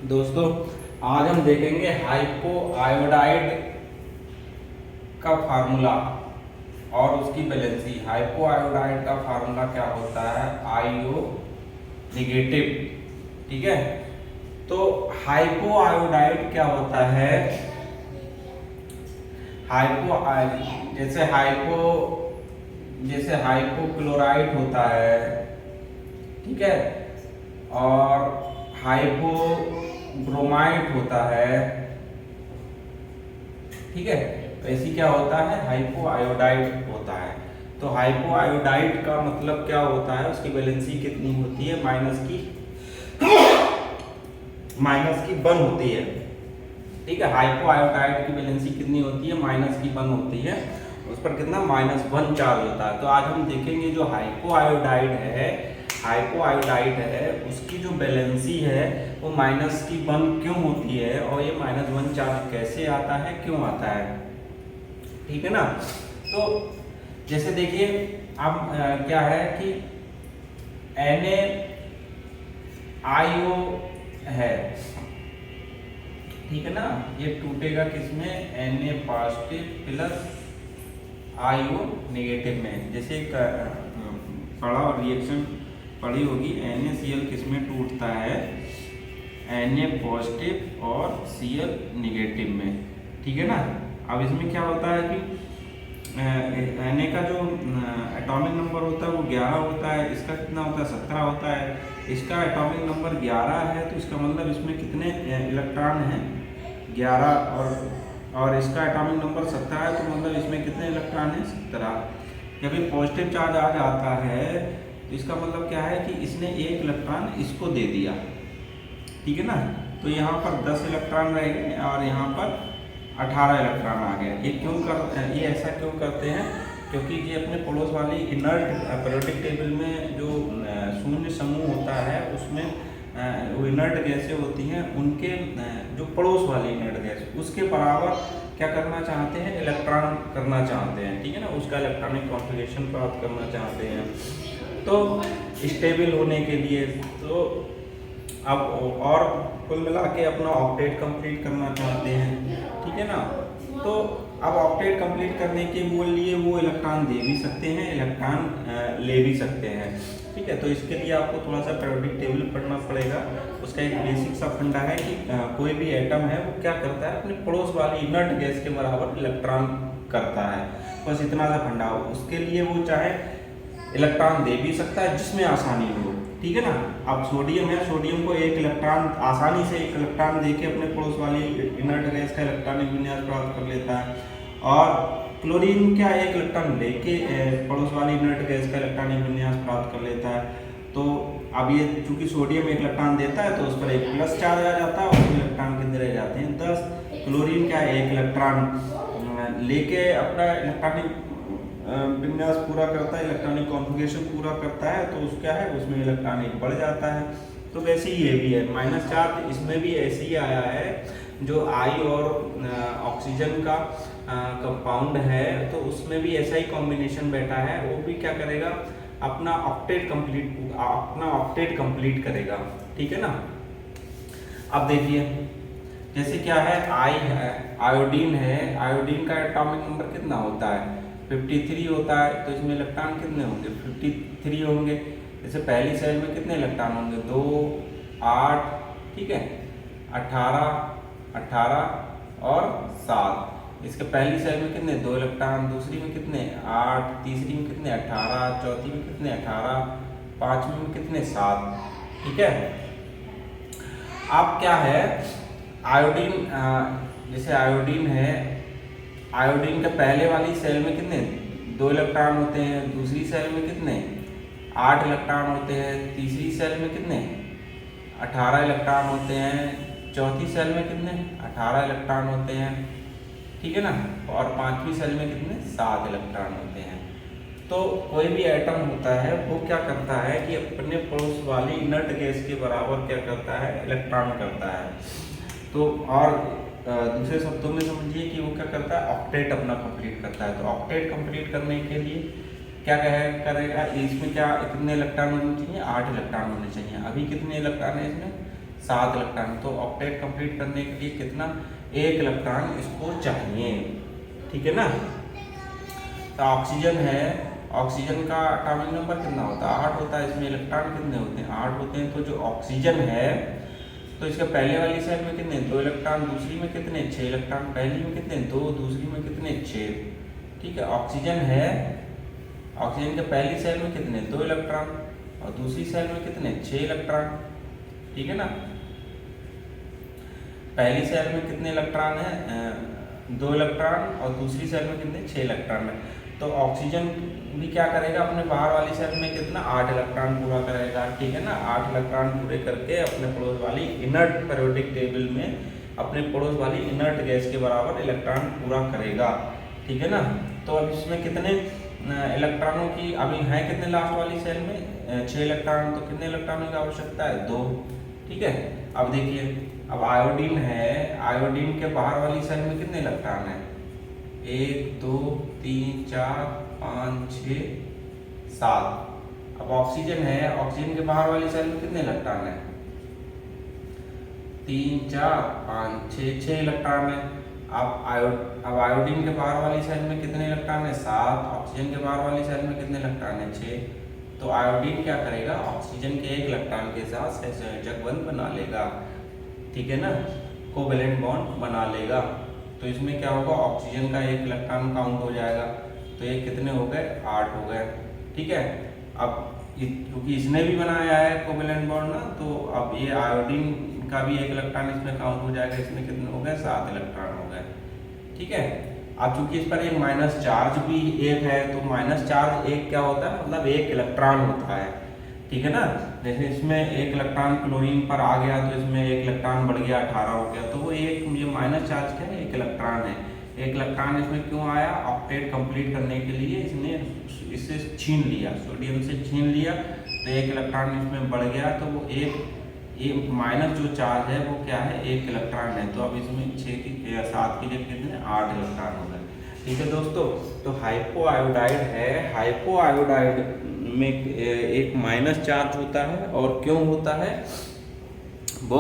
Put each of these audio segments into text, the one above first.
दोस्तों, आज हम देखेंगे हाइपो आयोडाइड का फार्मूला और उसकी बैलेंसी। हाइपो आयोडाइड का फार्मूला क्या होता है? IO negative. ठीक है, तो हाइपो आयोडाइड क्या होता है? जैसे हाइपोक्लोराइड होता है, ठीक है, और हाइपोब्रोमाइड होता है, ठीक है। तो ऐसी क्या होता है? हाइपो आयोडाइड होता है। तो हाइपो आयोडाइड का मतलब क्या होता है? उसकी वैलेंसी कितनी होती है? माइनस की 1 होती है। ठीक है, हाइपो आयोडाइड की वैलेंसी कितनी होती है? -1 होती है। उस पर कितना? -1 चार्ज होता है। तो आज हम देखेंगे जो हाइपो आयोडाइड है उसकी जो बैलेंसी है वो -1 क्यों होती है, और ये -1 चार्ज कैसे आता है, क्यों आता है। ठीक है ना। तो जैसे देखिए, अब क्या है कि NaIO है, ठीक है ना। ये टूटेगा किसमें? Na positive plus IO negative में। जैसे पढ़ा और रिएक्शन पढ़ी होगी, NaCl किसमें टूटता है? Na पॉजिटिव और Cl नेगेटिव में, ठीक है ना। अब इसमें क्या होता है कि Na का जो एटॉमिक नंबर होता है वो 11 होता है, इसका कितना होता है? 17 होता है। इसका एटॉमिक नंबर 11 है, तो इसका मतलब इसमें कितने इलेक्ट्रॉन हैं? 11। और इसका एटॉमिक नंबर 17 है, तो मतलब इसमें कितने इलेक्ट्रॉन हैं? 17। जब ये पॉजिटिव चार्ज आ जाता है तो इसका मतलब क्या है कि इसने 1 इलेक्ट्रॉन इसको दे दिया, ठीक है ना। तो यहाँ पर 10 इलेक्ट्रॉन रह गए और यहाँ पर 18 इलेक्ट्रॉन आ गए। ये ऐसा क्यों करते हैं? क्योंकि ये अपने पड़ोस वाली इनर्ट पीरियोडिक टेबल में जो शून्य समूह होता है उसमें वो इनर्ट गैसें होती हैं, उनके जो पड़ोस वाली इनर्ट गैस उसके बराबर क्या करना चाहते हैं? इलेक्ट्रॉन करना चाहते हैं, ठीक है ना। उसका इलेक्ट्रॉनिक कॉन्फ़िगरेशन प्राप्त करना चाहते हैं, तो स्टेबल होने के लिए। तो अब और कुल मिला के अपना ऑक्टेट कंप्लीट करना चाहते हैं, ठीक है ना। तो अब ऑक्टेट कंप्लीट करने के लिए वो इलेक्ट्रॉन दे भी सकते हैं, इलेक्ट्रॉन ले भी सकते हैं, ठीक है। तो इसके लिए आपको थोड़ा सा पीरियोडिक टेबल पढ़ना पड़ेगा। उसका एक बेसिक सा फंडा है कि कोई भी एटम है वो क्या करता है? अपने पड़ोस वाली इनर्ट गैस के बराबर इलेक्ट्रॉन करता है। बस इतना सा फंडा हो। उसके लिए वो चाहे इलेक्ट्रॉन दे भी सकता है जिसमें आसानी हो, ठीक है ना। अब सोडियम है, सोडियम को 1 इलेक्ट्रॉन आसानी से 1 इलेक्ट्रॉन देके अपने पड़ोस वाली इनर्ट गैस का इलेक्ट्रॉनिक विन्यास प्राप्त कर लेता है। और क्लोरीन क्या 1 इलेक्ट्रॉन लेके पड़ोस वाली इनर्ट गैस का इलेक्ट्रॉनिक विन्यास प्राप्त कर लेता है। तो अब ये चूंकि सोडियम 1 इलेक्ट्रॉन देता है तो उस पर 1 प्लस चार्ज आ जाता है और इलेक्ट्रॉन कितने रह जाते हैं? 10। क्लोरीन क्या 1 इलेक्ट्रॉन लेके अपना इलेक्ट्रॉनिक विन्यास पूरा करता है, इलेक्ट्रॉनिक कॉन्फ़िगरेशन पूरा करता है, तो उस क्या है? उसमें इलेक्ट्रॉन 1 बढ़ जाता है। तो वैसे ही ये भी है, माइनस चार्ज इसमें भी ऐसे ही आया है। जो आई और ऑक्सीजन का कंपाउंड है तो उसमें भी ऐसा ही कॉम्बिनेशन बैठा है। वो भी क्या करेगा? अपना ऑक्टेट कंप्लीट करेगा, ठीक है ना। अब देखिए, जैसे क्या है, आयोडीन है। आयोडीन का एटॉमिक नंबर कितना होता है? 53 होता है। तो इसमें इलेक्ट्रॉन कितने होंगे? 53 होंगे। जैसे पहली सेल में कितने इलेक्ट्रॉन होंगे? 2, 8, ठीक है, 18 और 7। इसके पहली सेल में कितने? 2 इलेक्ट्रॉन, दूसरी में कितने? 8, तीसरी में कितने? 18, चौथी में कितने? 18, पांचवी में कितने? 7, ठीक है। अब क्या है, आयोडीन जैसे आयोडीन है, आयोडीन के पहले वाली सेल में कितने? 2 इलेक्ट्रॉन होते हैं। दूसरी सेल में कितने? 8 इलेक्ट्रॉन होते हैं। तीसरी सेल में कितने? 18 इलेक्ट्रॉन होते हैं। चौथी सेल में कितने? 18 इलेक्ट्रॉन होते हैं, ठीक है ना। और पांचवी सेल में कितने? 7 इलेक्ट्रॉन होते हैं। तो कोई भी एटम होता है वो क्या करता है कि अपने पड़ोस वाली इनर्ट गैस के बराबर क्या करता है? इलेक्ट्रॉन करता है। तो और दूसरे शब्दों में समझिए कि वो क्या करता है? ऑक्टेट अपना कंप्लीट करता है। तो ऑक्टेट कंप्लीट करने के लिए क्या करेगा? इसमें क्या कितने इलेक्ट्रॉन होने चाहिए? 8 इलेक्ट्रॉन होने चाहिए। अभी कितने इलेक्ट्रॉन है इसमें? 7 इलेक्ट्रॉन। तो ऑक्टेट कंप्लीट करने के लिए कितना, 1 इलेक्ट्रॉन इसको चाहिए, ठीक है ना। तो ऑक्सीजन है, ऑक्सीजन का एटॉमिक नंबर कितना होता है, 8 होता है। इसमें इलेक्ट्रॉन कितने होते हैं, 8 होते हैं। तो जो ऑक्सीजन है तो इसके पहले वाली सेल में कितने, 2 इलेक्ट्रॉन, दूसरी में कितने, 6 इलेक्ट्रॉन। पहली में कितने, 2, दूसरी में कितने, 6, ठीक है। ऑक्सीजन है, ऑक्सीजन के पहली सेल में कितने, 2 इलेक्ट्रॉन और दूसरी सेल में कितने, 6 इलेक्ट्रॉन, ठीक है ना। पहली सेल में कितने इलेक्ट्रॉन है, 2 इलेक्ट्रॉन और दूसरी सेल में कितने, 6 इलेक्ट्रॉन है। तो ऑक्सीजन भी क्या करेगा, अपने बाहर वाली सेल में कितना, 8 इलेक्ट्रॉन पूरा करेगा, ठीक है ना। 8 इलेक्ट्रॉन पूरे करके अपने पड़ोस वाली इनर्ट पीरियोडिक टेबल में अपने पड़ोस वाली इनर्ट गैस के बराबर इलेक्ट्रॉन पूरा करेगा, ठीक है ना। तो अब इसमें कितने इलेक्ट्रॉनों की अभी है, कितने लास्ट वाली सेल में, 6 इलेक्ट्रॉन। तो कितने इलेक्ट्रॉनों की आवश्यकता है, 2, ठीक है। अब देखिए, अब आयोडीन है, आयोडीन के बाहर वाली सेल में कितने इलेक्ट्रॉन है, 1, 2, 3, 4, 5, 6, 7। अब ऑक्सीजन है, ऑक्सीजन के बाहर वाली सेल में कितने इलेक्ट्रॉन है, 3, 4, 5, 6 इलेक्ट्रॉन है। अब आयोडीन के बाहर वाली सेल में कितने इलेक्ट्रॉन है, 7। ऑक्सीजन के बाहर वाली सेल में कितने इलेक्ट्रॉन है, 6। तो आयोडीन क्या करेगा, ऑक्सीजन के 1 इलेक्ट्रॉन के साथ सहसंयोजक बंध बना लेगा, ठीक है ना, कोवेलेंट बॉन्ड बना लेगा। तो इसमें क्या होगा, ऑक्सीजन का 1 इलेक्ट्रॉन काउंट हो जाएगा। तो ये कितने हो गए, 8 हो गए, ठीक है। अब क्योंकि इसने भी बनाया है कोवेलेंट बॉन्ड ना, तो अब ये आयोडीन का भी 1 इलेक्ट्रॉन इसमें काउंट हो जाएगा। इसमें कितने हो गए, 7 इलेक्ट्रॉन हो गए, ठीक है। अब चूंकि इस पर एक माइनस चार्ज भी 1 है, तो माइनस चार्ज 1 क्या होता है, मतलब 1 इलेक्ट्रॉन होता है, ठीक है ना। जैसे इसमें 1 इलेक्ट्रॉन क्लोरीन पर आ गया तो इसमें 1 इलेक्ट्रॉन बढ़ गया, 18 हो गया। तो वो ये माइनस चार्ज क्या है, 1 इलेक्ट्रॉन है। 1 इलेक्ट्रॉन इसमें क्यों आया, ऑक्टेट कंप्लीट करने के लिए इसने इससे छीन लिया, सोडियम से छीन लिया, तो 1 इलेक्ट्रॉन इसमें बढ़ गया। तो वो ये माइनस जो चार्ज है वो क्या है, 1 इलेक्ट्रॉन है। तो अब इसमें 6 की 7 की जगह कितने, 8 इलेक्ट्रॉन हो गए, ठीक है दोस्तों। तो हाइपो आयोडाइड है, हाइपो आयोडाइड में एक माइनस चार्ज होता है, और क्यों होता है वो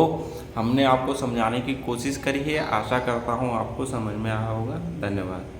हमने आपको समझाने की कोशिश करी है। आशा करता हूँ आपको समझ में आया होगा। धन्यवाद।